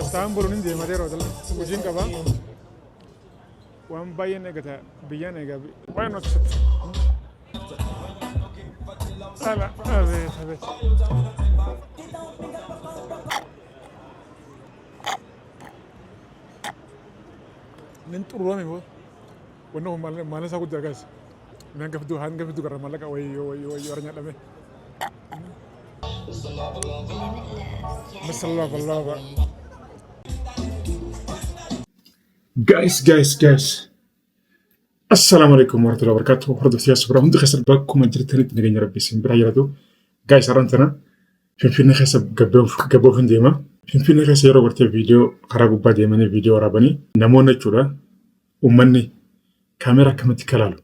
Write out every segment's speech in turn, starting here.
Istanbul ni deematee roodala hojiin qaba waan baay'ee negata biyyaan egaa waan nuti ala abeet nin xuruurame boo wanno maal isaa guddaa gaas hanga fiduu garra mallaqa wayyoo warra nyaadhame masallaa guys السلام عليكم ورحمة الله وبركاته وحرد في الصبر هندي خسر باكم من ترتني نجني ربي سين برا يردو guys أرنتنا فين خسب قبو فين ديما فين خسر يرو برتي فيديو خرابو بعد يمني فيديو رابني نمونا تشورا ومني كاميرا كم تكلالو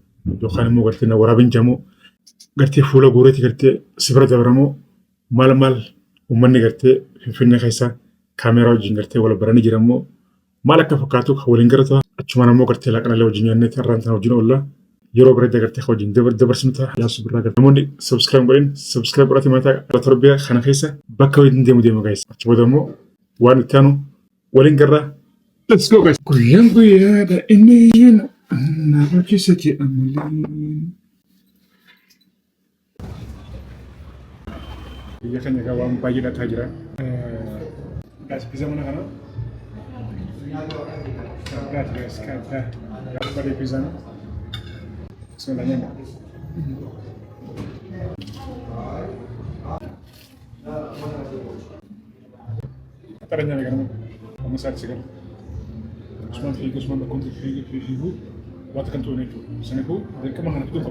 لو خاني مو قرتنا ورابين جامو قرتي فولا غورتي قرتي سبرا دبرمو مال ومني قرتي فين خسر كاميرا وجين قرتي ولا براني جرمو مالك فكاتو خولين قرتها أشوفنا مو قرتي لكن لو جينا نترانتنا وجينا ولا يرو بريد قرتي خوجين دبر سمتها يا سبرا قرتي موني سبسكرايب قرتي ماتا تربيه خنا خيسه بكوي ديمو جايز أشوفوا دمو وان تانو ولين قرة let's go guys كلهم بيا إني أنا بكيستي أملين يا خني كوام باجينا تاجرا guys بيزا منا خنا guys كذا يا بدي بيزا بسم الله نعم ترى نعم كنا ومساعد سكر Usman da konti figu wata kan tone to sanako da kama hana fito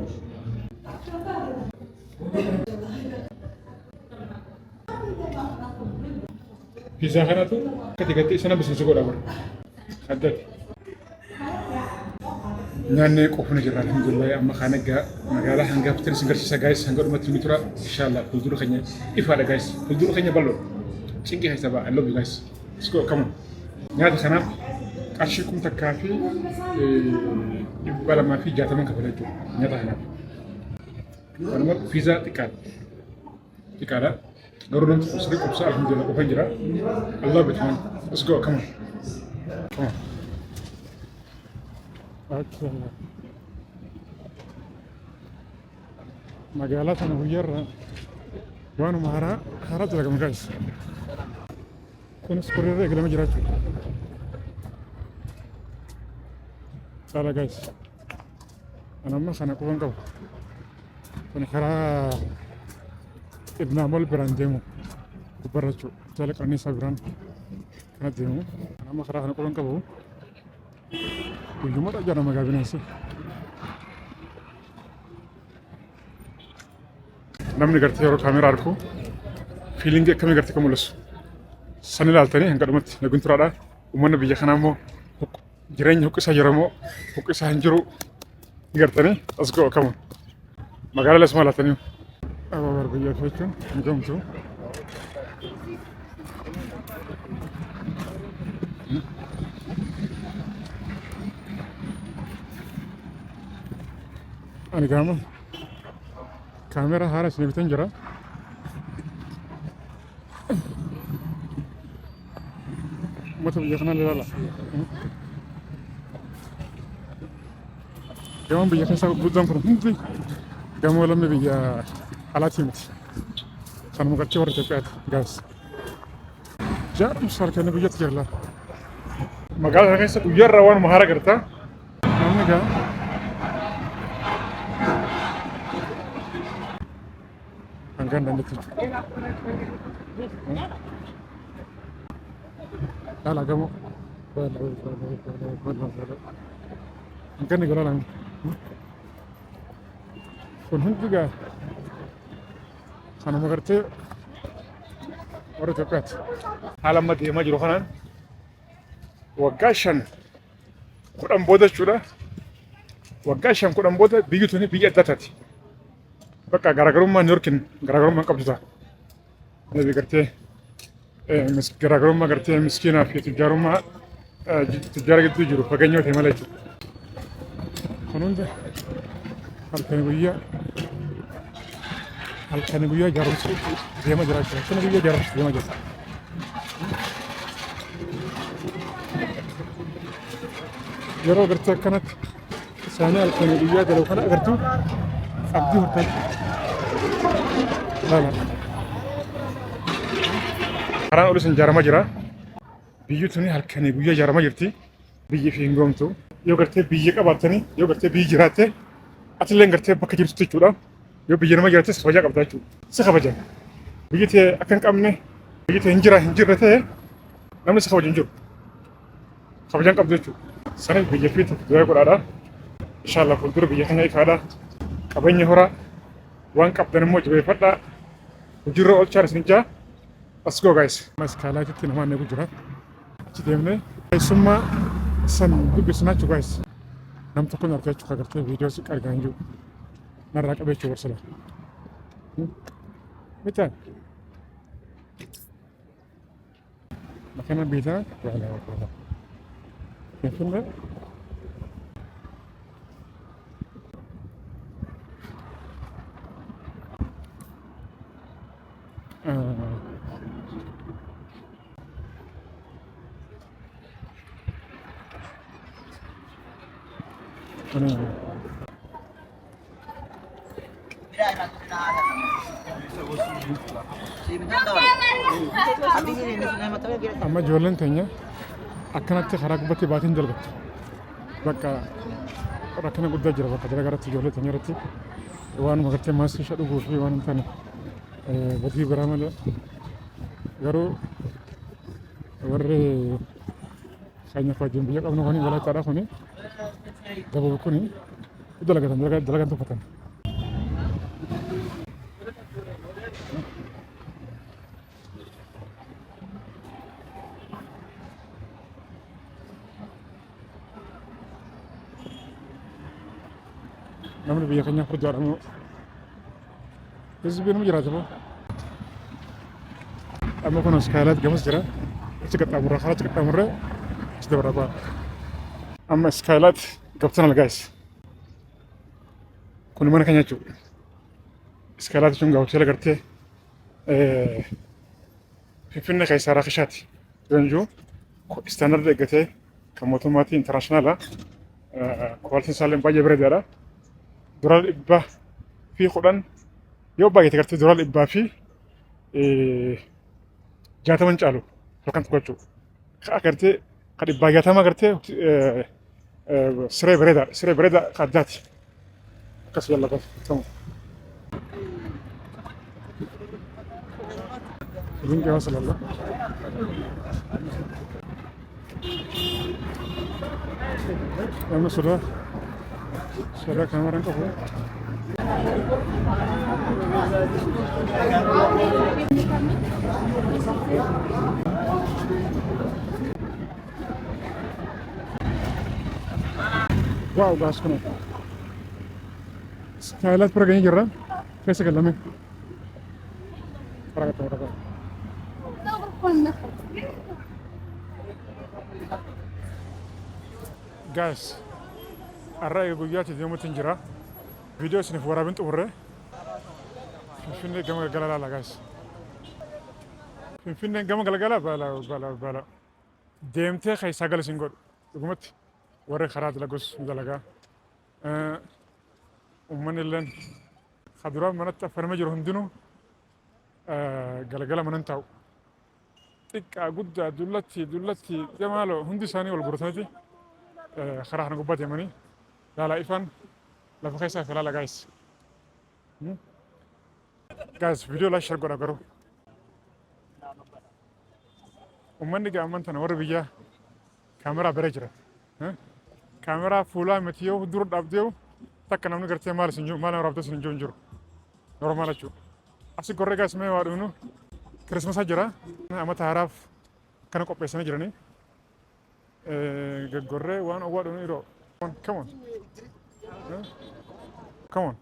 pizza kana to kati sana bisin sugo dabar haddat nane qofna jira alhamdulillah amma khanaga magala hanga fitin singarshisa guys hanga umat mitra inshallah kulduru khanya ifada guys kulduru khanya ballo cingi haysaba I love you guys let's go come on nyaata khana أشيكم تكافي يبقى لما في جاتا من كفلة جو نيتا هنا ونما فيزا تكالا نورون سريك أبسا الحمد لله وفنجرا الله بتمان let's go come on مجالات أنا وير وأنا مهارة هارات لك مجالس كنا سكورير رجل مجراتو سالا جايز أنا ما خنا كوفن كوف كنا خرا ابن عمل برانديمو وبرجو سالك أني سافران كنا ديمو أنا ما خرا خنا كوفن كوف ويوم أجانا ما قابلنا سي نمني قرتي يورو كاميرا أركو فيلينج كمي قرتي كمولس سنة لالتاني هنقدر مت نقول ترى ومن بيجي خنا مو jireenyi huqqisa jiramoo huqqisa hin jiru gartanii as go'a kamuun magaalaa las maalatanii ababar biyyaa jechuun miidhamtu ani gaama kaameraa haara isin bitan jira mata biyya kanaan ilaala كمان بيجي خمسة قدام فرن هندي كمان لما بيجي على تيمت كان مقطع ورد تبعت جالس جار مصار كان بيجي تجرلا ما قال هذا كيس وير روان مهارة كرتا نعم كا أنكان دندت لا كمو أنكان نقول لهم كن هندقة خانم غرتي ورتقات على ما دي ماجرو خنان وقاشن كلام بودا شولا وقاشن كلام بودا بيجتوني بيجي داتاتي بقى غراغرم ما نوركن غراغرم ما قبضتا نبي غرتي غراغرم ما غرتي مسكينة في تجارم ما تجارة تجرو فغنيو تمالجو خنون ده halkani guyyaa jaarumsa deema jiraachuu halkani guyyaa jaarumsa deema jira yeroo agartee akkanatti isaanii halkanii guyyaa galuu kana agartu abdii hortaatu laala. Karaan olis ijaaramaa jira. Biyyi tuni halkanii guyyaa ijaaramaa jirti. Biyyi fi hin goomtu. Yoo gartee biyya qabaattanii yoo gartee biyyi jiraatte atillee gartee bakka jirtu jechuudha. Yoo biyya nama jiraattes kabajaa qabda jechuudha. Si kabajan. Biyyi tee akka hin qabne biyyi tee hin jirre ta'e namni si kabaju hin jiru. Kabajaan qabdu jechuudha. Sanis biyya fi du'aa godhaadha. Inshaallah fuuldura biyya keenya ifaadha. Qabeenya horaa waan qabdan immoo jabeeffadhaa. Hojiirra oolchaan isin ijaa. Let's go guys. Maskaalaatitti namaan eegu jira. Achi deemnee keessummaa san dubbisnaa jechuudha guys. Nam tokko na argaa jechuudha agartee viidiyoo si argaa hin jiru. Narraa qabee jechuudha warsala. Bitaan. Makana biitaa wala. Finfinnee. Amma ijoolleen teenya akkanatti karaa gubbaatti baatiin jalqabdu. Bakka rakkina guddaa jira bakka dalagaa irratti ijoollee teenya irratti waanuma gartee maasii dhuguu fi waan hin taane badii biraa malee garuu warri keenya wajjin biyya qabnu kuni walaattaadha kuni daboo kuni dalagaan tuffatan. Namni biyya keenyaaf hojjaadhamu hizbiin mu jiraata moo amma kun iskaalaat gamas jira achi qaxxaamurraa karaa achi qaxxaamurree achi dabaraa ba'a amma iskaalaat gabtanal gaayis kun mana keenya jechuudha. Iskaalaat jechuun gaawwachiila gartee Finfinnee keessaa raakishaati yoo istaandarda eeggatee kan mootummaatii intaraashinaala kwaaltiin isaallee baay'ee bareedaadha. Doolaara dhibbaa fi kudhan yoo baay'ate gartee doolaara dhibbaa fi 60 caalu halkan tokko jechuudha. Agartee kan dhibbaa 60 agartee siree bareedaadha. Siree bareedaa kan addaati. Akkas jallatan ta'u. Isin qe'ee sallallahu. Namni sodaa kaameraan qabu. Wow, gaas kana. Iskaalaat bira gahee jirra. Keessa galame. Ragaa. Guys, arraa guyyaatti deemuutti hin jira. Viidiyoo isiniif waraabin xumurre. Finfinnee gama galgala laala guys. Finfinnee gama galgala baala. Deemtee keessaa gala isin godhu. Dhugumatti warri karaa dalagus dalagaa. Uummanni illeen kaduraan manatti affaramee jiru hundinuu galgala mana hin taa'u. Xiqqaa guddaa dullatti jamaaloo hundi isaanii wal gurataniiti karaa kana gubbaa deemanii laalaa ifaan lafa keessaa fi laala gaayis. Gaayis viidiyoo laayik share godha garuu. Uummanni gaamman tana warri biyyaa kaameraa baree jira. Kaameraa fuulaa miti yoo dura dhaabdee takka namni gartee maal waraabdee isin hin jiru. Normaal jechuudha. Asi gorree gaayis mee waa dhugnu Kirismasaa jira. Amata haaraaf kana qopheessanii jiranii. Gaggorree waan owwaa dhugnu yeroo. Come on. Come on.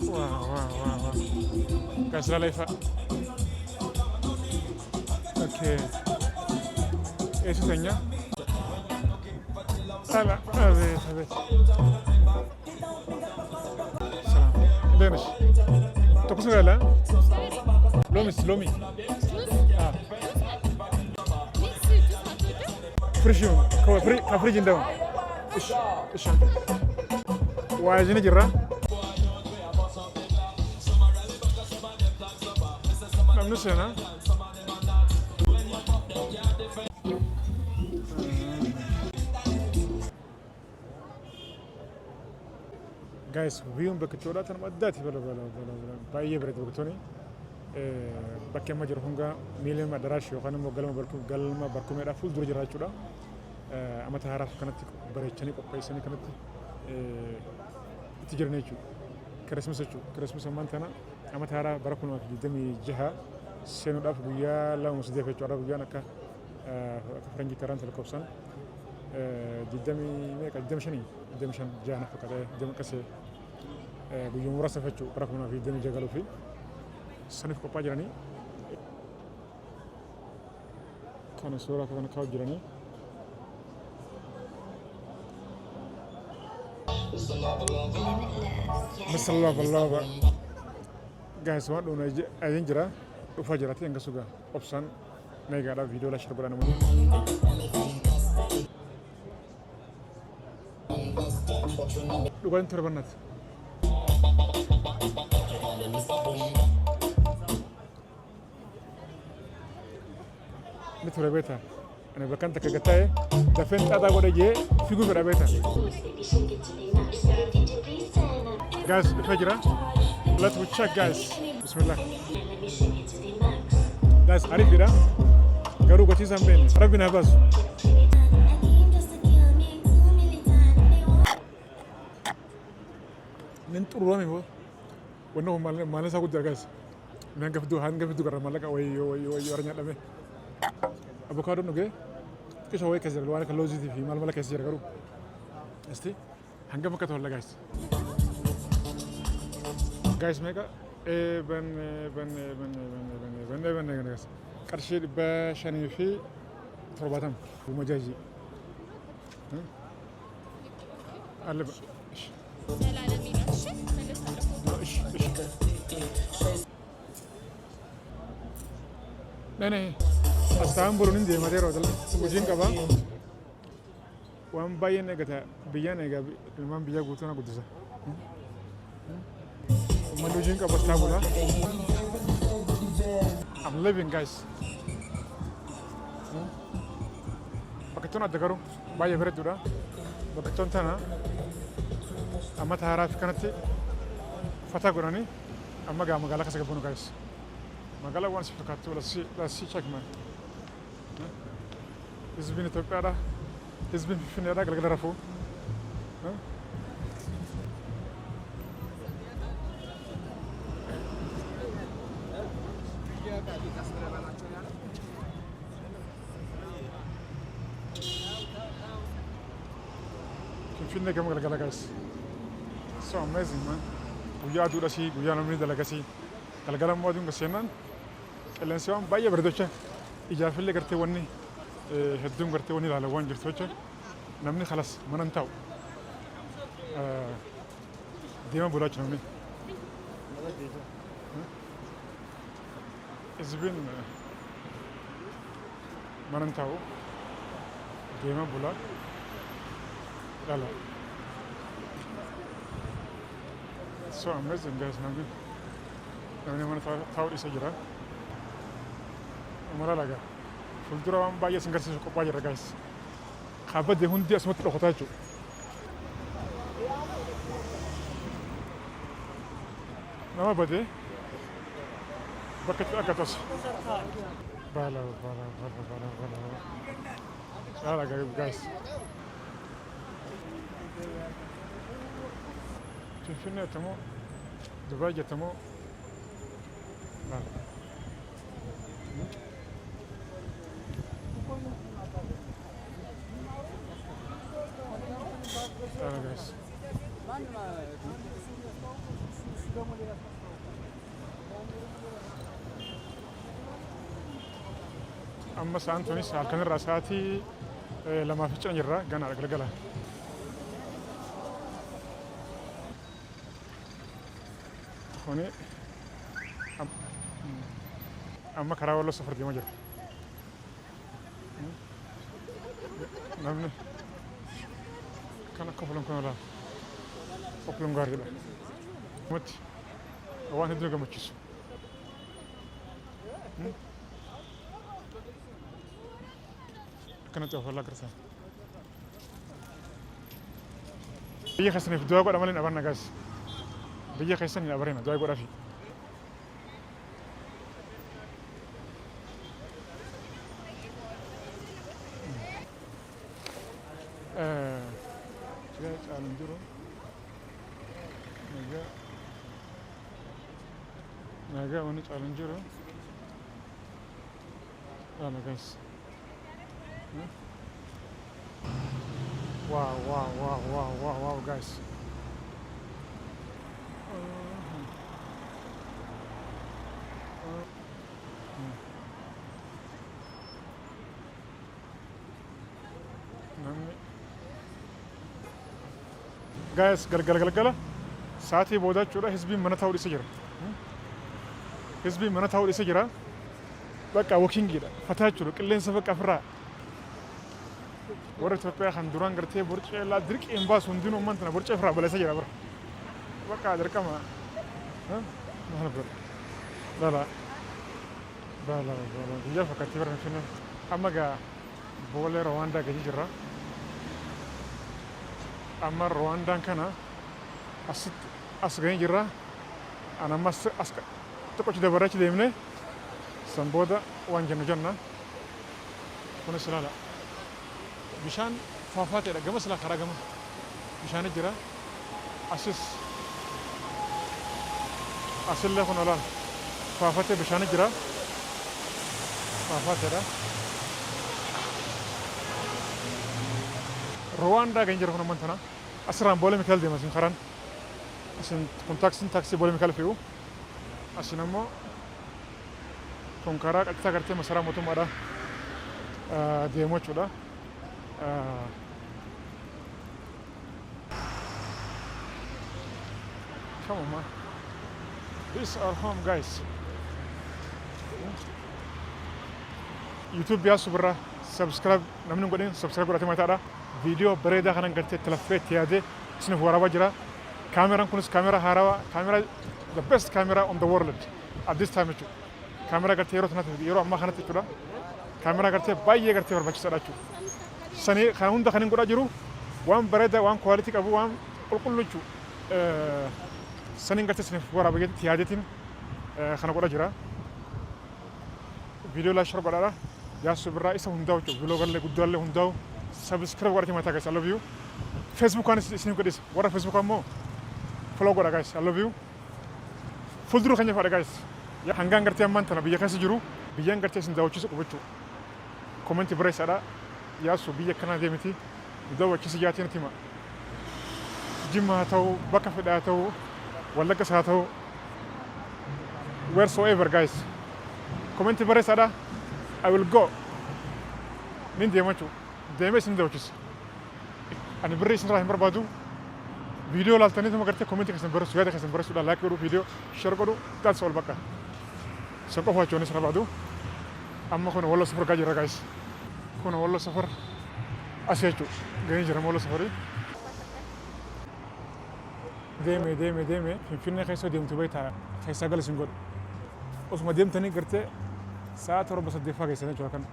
Wow. Guys, la life. Okay. Eso seña. Sala, a ver. Salam. Demiş. Tokusu ver lan. Lomi. Ah. فريشيون كفريج عندهم إيش وعايزين جرا نعم نسينا guys view بكتورة أنا ما أداتي بلا باي بريد بكتوني bakkee amma jiru hunga miilee madarash yookaan immoo galma barkumeedhaa fuuldura jira jechuudha. Amata haaraaf kanatti bareechanii qopheessanii kanatti itti jiran jechuudha. Kirismas jechuudha. Kirismas ammaan tana amata haaraa bara 2026 seenuudhaaf guyyaa lama saddeet jechuudha. Guyyaan akka faranjii karaan lakkoofsan 25 jaana fakkaatee akkasii guyyaa muraasa jechuudha bara 2026 galuu fi sanif qophii jiranii kana suuraa kana kaa'u jiranii masallaa guys waan dhuna ayin jira dhufaa jiraati hanga sugaa obsaan meegaadhaaf viidiyoo laashar godhanamu dhugaatiin torbannaati مثل بيتها أنا بكنت كجتاي دفنت هذا ولا جي في جوفر بيتها guys الفجرة let's we check guys بسم الله guys عارف كده قالوا قتي زمبين ربنا بس ننتظر رامي هو وإنه ما نسا قد guys هنقف دو كرام لك وي أرني على أفوكادو نوجي كيش هو كذا الوان كلوزي في مال كذا كرو استي هنگا مكة تقول guys ميكا بن guys كرشيد بشاني في ترباتم ومجازي قلب لا أستعمل برونين دي مدير ودل وجين كبا وام باين نجتا بيان نجا المام بيجا قلتنا قدسة ومن وجين كبا استعملها I'm living guys بكتونا دكارو باي فرد دودا بكتون تنا أما تهارا في كنتي فتا قراني أما جا مقالة كسر كبونو guys مقالة وان سفكاتو لسي check man Hizbin Ethiopia Hizbin Finland galgal rafu Finland galgal guys so amazing man guyyaa duudha si guyyaa namni dalagasi galgala moodin gasenan elensiwan baay'ee bardocha ijaafillee gartee wanni هدوم قرتي وني على وان جرت وجه نمني خلاص ما ننتهو ديما بولاش نمني إزبين ما ننتهو ديما بولا لا لا so amazing guys نمني ما نتهو إسجرا مرة لقى fuuldura waan baay'ee sin garsiisu qophaa jirra guys kaabadde hundi asumatti dhokataa jechuudha nama badee bakka itti dhaggatas bala guys Finfinnee jettamoo Dubaay jettamoo guys amma sa'aan tunis halkan irraa sa'aatii lamaa fi can jirra ganaadha galgala kuni amma karaa walloo safar deemaa jira namni kan akka fulan kun irraa qophiin gaariidha. Mati waan hedduu gammachiisu. Akkanatti of wallaa garsaa. Biyya keessaniif du'aa godha malee dhaban nagaas. Biyya keessan hin dhabarina du'aa godhaafi. Sudah calon juru, naga ini calon juru, guys, wow guys, guys, gal saati booda jechuudha hizbiin mana ta'uu dhisa jira. Hizbiin mana ta'uu dhisa jira. Bakka walkingiidha. Fataa jechuudha qilleensa bakka ofirraa. Warra Itoophiyaa kan duraan gartee borcee laa dirqiin baasu hundinuu ammaan tana borcee ofirraa balleessa jira bara. Bakka dirqama. Maal bara? Bala. Biyya fakkaattii bara finne. Amma gaa boolee Rwaandaa gadi jirra. Amma Rwandaan kana as gahee jirra. Ana ammas as tokkochi dabaraachi deemnee san booda waan jenna. Kunis ilaala. Bishaan faafaateedha. Gama silaa karaa gama. Bishaan jira. Asillee kun olaal. Faafaatee bishaan jira. Faafaateedha. Rwanda gahee jira kun amman tana. Asirraan boolee Mikael deema isin karaan. Isin kun taaksii boolee Mikael fe'u. Asin ammoo kun karaa qaxxaa gartee masaraa mootummaadha deemu jechuudha. Come on, man. This is our home, guys. YouTube biyaa subirraa subscribe namni godhin subscribe godhatee mataadha. Video bareedaa kanan gartee talaffee itti yaadee isiniif waraabaa jira. Kaameraan kunis kaameraa haarawaa, kaameraa the best camera on the world at this time jechuudha. Kaameraa gartee yeroo ammaa kanatti jechuudha. Kaameraa gartee baay'ee gartee barbaachisaadha jechuudha. Sanii kan hunda kan hin godhaa jiru waan bareedaa waan quality qabu waan qulqullu jechuudha. Saniin gartee isiniif waraabaa itti yaadeetiin kana godhaa jira. Video laashar godhaadha. Yaasu birraa isa hundaa'u jechuudha. Vloogallee guddaallee hundaa'u subscribe godhatee mataa guys. I love you. Facebook kan isiniif godhisa. Warra Facebook ammoo follow godha guys. I love you. Fuuldura kan jafaadha guys. Hangaan gartee ammaan tana biyya keessa jiru biyyaan gartee isin daawwachiisu qabu jechuudha. Commenti bareesaadha. Yaasu biyya kanaa deemiti daawwachiisa jaatiin tima. Jimma haa ta'u, bakka fedhaa haa ta'u, Wallaggas haa ta'u, wheresoever guys. Commenti bareesaadha. I will go. Nin deema jechuudha. Deemee isin daawwachiisa. Ani birrii isin irraa hin barbaadu. Video laaltanii tuma gartee commenti keessan barreessu yaada keessan barreessuudhaan like godhu video share godhu that's all bakka. San qofa jechuunis barbaadu. Amma kun Walloo Safar gaa jira guys. Kun Walloo Safar asii jechuudha. Gahee jira Walloo Safarii. Deeme Finfinnee keessa deemtu beektaa keessaa gal isin godhu. Osuma deemtanii gartee sa'a 7-8 keessan jechuudha kan.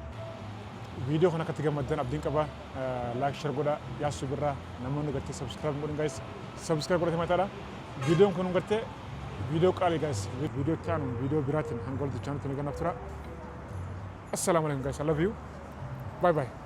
Video kana akkatti gammaddan abdiin qaba. Like share godha Yaasu birraa namoonni gartee subscribe godhin guys. Subscribe godhatee mataadha. Videoon kun gartee video qaalii guys. Video taan video biraatiin hanga wal duchaanitti ni gannaaf tura. Assalamu alaikum guys. I love you. Bye bye.